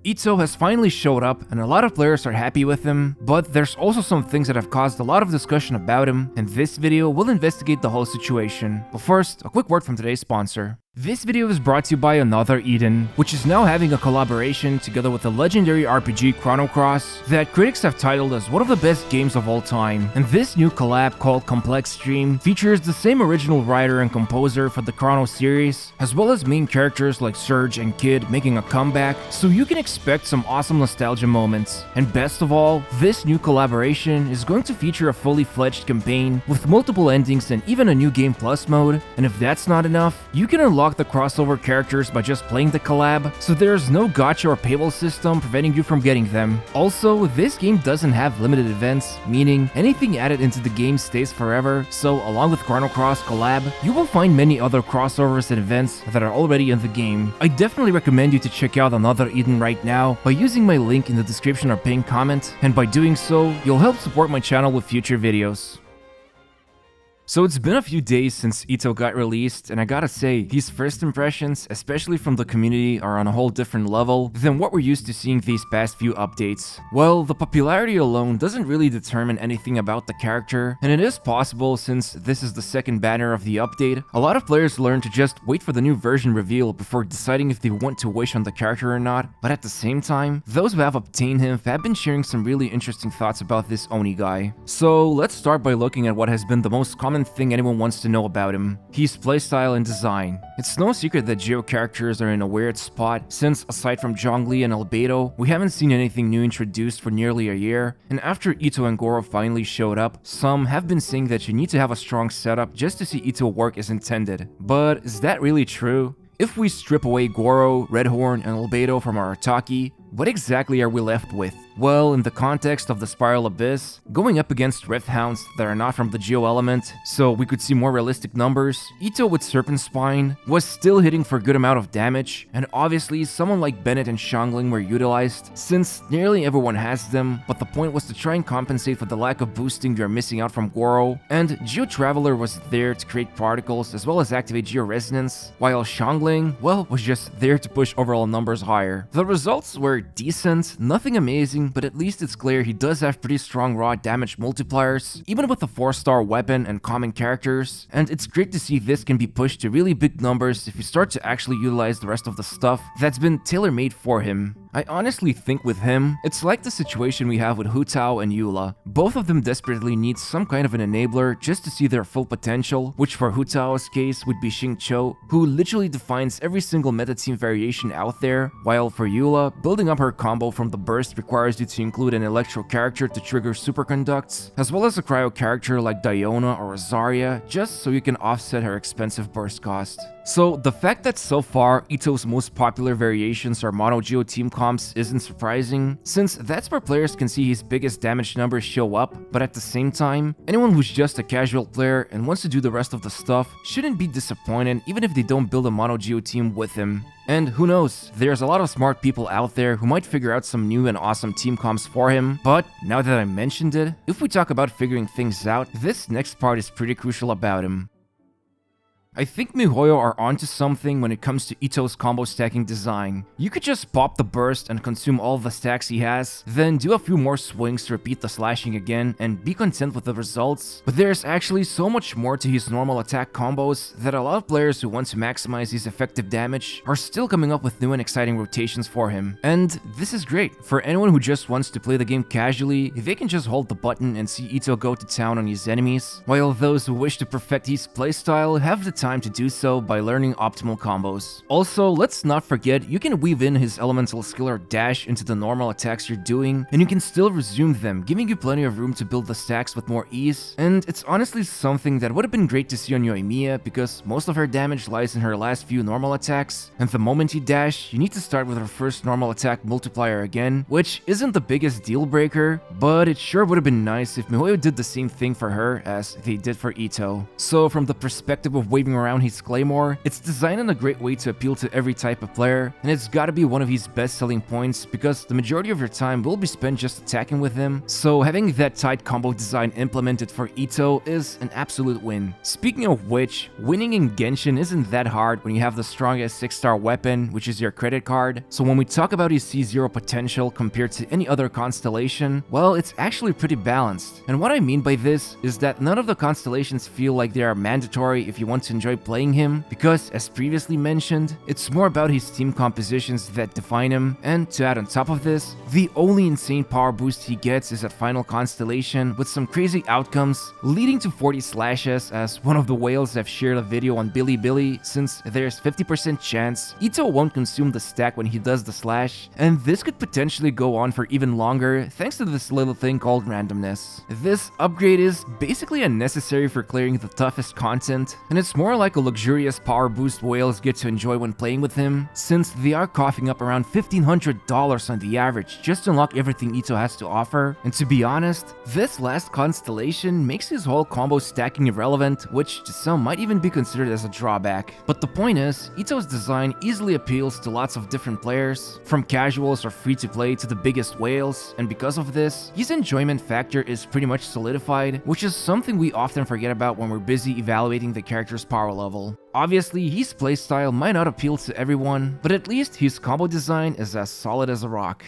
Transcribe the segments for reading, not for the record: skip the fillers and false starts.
Itto has finally showed up and a lot of players are happy with him, but there's also some things that have caused a lot of discussion about him, and this video will investigate the whole situation. But first, a quick word from today's sponsor. This video is brought to you by Another Eden, which is now having a collaboration together with the legendary RPG Chrono Cross that critics have titled as one of the best games of all time. And this new collab called Complex Stream features the same original writer and composer for the Chrono series, as well as main characters like Surge and Kid making a comeback, so you can expect some awesome nostalgia moments. And best of all, this new collaboration is going to feature a fully fledged campaign with multiple endings and even a new Game Plus mode. And if that's not enough, you can unlock the crossover characters by just playing the collab, so there's no gacha or paywall system preventing you from getting them. Also, this game doesn't have limited events, meaning anything added into the game stays forever, so along with Chrono Cross collab, you will find many other crossovers and events that are already in the game. I definitely recommend you to check out Another Eden right now by using my link in the description or pinned comment, and by doing so, you'll help support my channel with future videos. So it's been a few days since Itto got released, and I gotta say, his first impressions, especially from the community, are on a whole different level than what we're used to seeing these past few updates. Well, the popularity alone doesn't really determine anything about the character, and it is possible, since this is the second banner of the update, a lot of players learn to just wait for the new version reveal before deciding if they want to wish on the character or not, but at the same time, those who have obtained him have been sharing some really interesting thoughts about this Oni guy. So let's start by looking at what has been the most common thing anyone wants to know about him: his playstyle and design. It's no secret that Geo characters are in a weird spot, since aside from Zhongli and Albedo, we haven't seen anything new introduced for nearly a year, and after Itto and Gorou finally showed up, some have been saying that you need to have a strong setup just to see Itto work as intended. But is that really true? If we strip away Gorou, Redhorn, and Albedo from our Ataki, what exactly are we left with? Well, in the context of the Spiral Abyss, going up against Rift Hounds that are not from the Geo element, so we could see more realistic numbers, Itto with Serpent Spine was still hitting for a good amount of damage, and obviously someone like Bennett and Xiangling were utilized, since nearly everyone has them, but the point was to try and compensate for the lack of boosting you're missing out from Gorou, and Geo Traveler was there to create particles as well as activate Geo Resonance, while Xiangling, well, was just there to push overall numbers higher. The results were decent, nothing amazing, but at least it's clear he does have pretty strong raw damage multipliers, even with a 4-star weapon and common characters, and it's great to see this can be pushed to really big numbers if you start to actually utilize the rest of the stuff that's been tailor-made for him. I honestly think with him, it's like the situation we have with Hu Tao and Eula. Both of them desperately need some kind of an enabler just to see their full potential, which for Hu Tao's case would be Xing Qiu, who literally defines every single meta team variation out there, while for Eula, building up her combo from the burst requires you to include an Electro character to trigger superconducts, as well as a Cryo character like Diona or Azaria, just so you can offset her expensive burst cost. So the fact that so far Itto's most popular variations are Mono Geo team comps isn't surprising, since that's where players can see his biggest damage numbers show up, but at the same time, anyone who's just a casual player and wants to do the rest of the stuff shouldn't be disappointed even if they don't build a Mono Geo team with him. And who knows, there's a lot of smart people out there who might figure out some new and awesome team comps for him, but now that I mentioned it, if we talk about figuring things out, this next part is pretty crucial about him. I think MiHoYo are onto something when it comes to Itto's combo stacking design. You could just pop the burst and consume all of the stacks he has, then do a few more swings to repeat the slashing again and be content with the results. But there's actually so much more to his normal attack combos that a lot of players who want to maximize his effective damage are still coming up with new and exciting rotations for him. And this is great. For anyone who just wants to play the game casually, they can just hold the button and see Itto go to town on his enemies, while those who wish to perfect his playstyle have the time to do so by learning optimal combos. Also, let's not forget, you can weave in his elemental skill or dash into the normal attacks you're doing, and you can still resume them, giving you plenty of room to build the stacks with more ease. And it's honestly something that would have been great to see on Yoimiya, because most of her damage lies in her last few normal attacks, and the moment you dash, you need to start with her first normal attack multiplier again, which isn't the biggest deal breaker, but it sure would have been nice if MiHoYo did the same thing for her as they did for Itto. So from the perspective of waving around his claymore, it's designed in a great way to appeal to every type of player, and it's gotta be one of his best selling points because the majority of your time will be spent just attacking with him, so having that tight combo design implemented for Itto is an absolute win. Speaking of which, winning in Genshin isn't that hard when you have the strongest 6-star weapon, which is your credit card, so when we talk about his C0 potential compared to any other constellation, well, it's actually pretty balanced. And what I mean by this is that none of the constellations feel like they are mandatory if you want to enjoy playing him, because as previously mentioned, it's more about his team compositions that define him, and to add on top of this, the only insane power boost he gets is at final constellation with some crazy outcomes leading to 40 slashes, as one of the whales have shared a video on Bilibili, since there's 50% chance Itto won't consume the stack when he does the slash, and this could potentially go on for even longer thanks to this little thing called randomness. This upgrade is basically unnecessary for clearing the toughest content, and it's more like a luxurious power boost whales get to enjoy when playing with him, since they are coughing up around $1,500 on the average just to unlock everything Itto has to offer. And to be honest, this last constellation makes his whole combo stacking irrelevant, which to some might even be considered as a drawback. But the point is, Itto's design easily appeals to lots of different players, from casuals or free-to-play to the biggest whales, and because of this, his enjoyment factor is pretty much solidified, which is something we often forget about when we're busy evaluating the character's power level. Obviously, his playstyle might not appeal to everyone, but at least his combo design is as solid as a rock.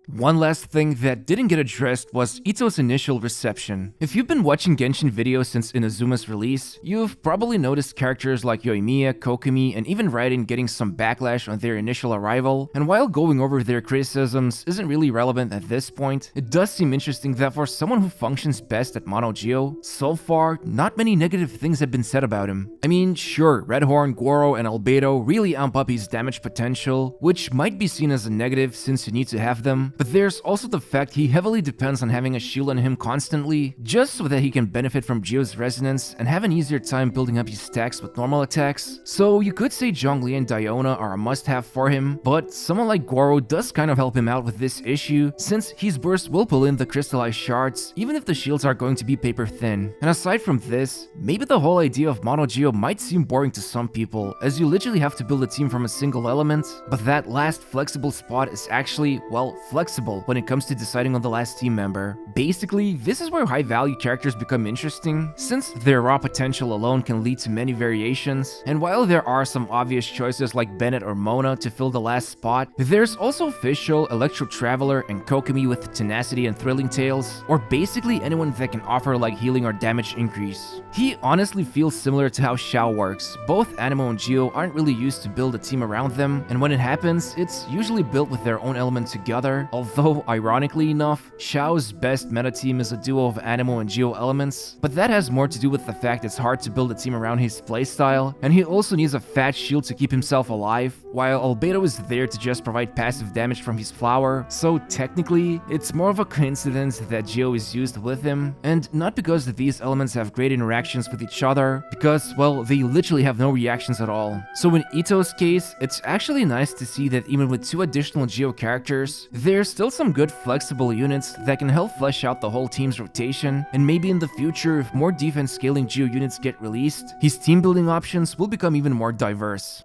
One last thing that didn't get addressed was Itto's initial reception. If you've been watching Genshin videos since Inazuma's release, you've probably noticed characters like Yoimiya, Kokomi, and even Raiden getting some backlash on their initial arrival, and while going over their criticisms isn't really relevant at this point, it does seem interesting that for someone who functions best at Mono Geo, so far, not many negative things have been said about him. I mean, sure, Redhorn, Gorou, and Albedo really amp up his damage potential, which might be seen as a negative since you need to have them, but there's also the fact he heavily depends on having a shield on him constantly, just so that he can benefit from Geo's resonance and have an easier time building up his stacks with normal attacks. So you could say Zhongli and Diona are a must-have for him, but someone like Gorou does kind of help him out with this issue, since his burst will pull in the crystallized shards, even if the shields are going to be paper thin. And aside from this, maybe the whole idea of Mono Geo might seem boring to some people, as you literally have to build a team from a single element, but that last flexible spot is actually, well, flexible when it comes to deciding on the last team member. Basically, this is where high-value characters become interesting, since their raw potential alone can lead to many variations, and while there are some obvious choices like Bennett or Mona to fill the last spot, there's also Fischl, Electro Traveler, and Kokomi with Tenacity and Thrilling Tales, or basically anyone that can offer like healing or damage increase. He honestly feels similar to how Xiao works. Both Anemo and Geo aren't really used to build a team around them, and when it happens, it's usually built with their own element together, although ironically enough, Xiao's best meta team is a duo of Anemo and Geo elements, but that has more to do with the fact it's hard to build a team around his playstyle, and he also needs a fat shield to keep himself alive, while Albedo is there to just provide passive damage from his flower, so technically, it's more of a coincidence that Geo is used with him, and not because these elements have great interactions with each other, because, well, they literally have no reactions at all. So in Itto's case, it's actually nice to see that even with 2 additional Geo characters, there's still some good flexible units that can help flesh out the whole team's rotation, and maybe in the future, if more defense scaling Geo units get released, his team building options will become even more diverse.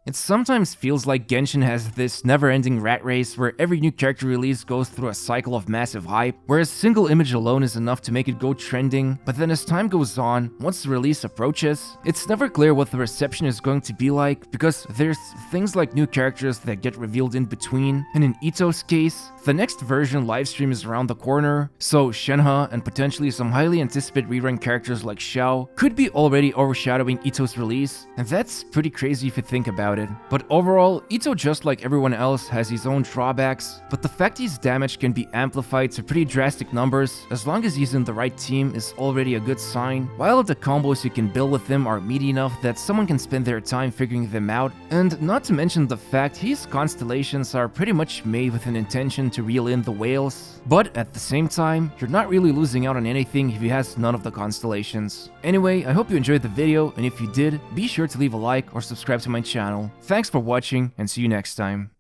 It sometimes feels like Genshin has this never-ending rat race where every new character release goes through a cycle of massive hype, where a single image alone is enough to make it go trending, but then as time goes on, once the release approaches, it's never clear what the reception is going to be like, because there's things like new characters that get revealed in between, and in Itto's case, the next version livestream is around the corner, so Shenhe and potentially some highly anticipated rerun characters like Xiao could be already overshadowing Itto's release, and that's pretty crazy if you think about it. But overall, Itto, just like everyone else, has his own drawbacks, but the fact his damage can be amplified to pretty drastic numbers as long as he's in the right team is already a good sign, while the combos you can build with him are meaty enough that someone can spend their time figuring them out, and not to mention the fact his constellations are pretty much made with an intention to reel in the whales, but at the same time, you're not really losing out on anything if he has none of the constellations. Anyway, I hope you enjoyed the video, and if you did, be sure to leave a like or subscribe to my channel. Thanks for watching, and see you next time.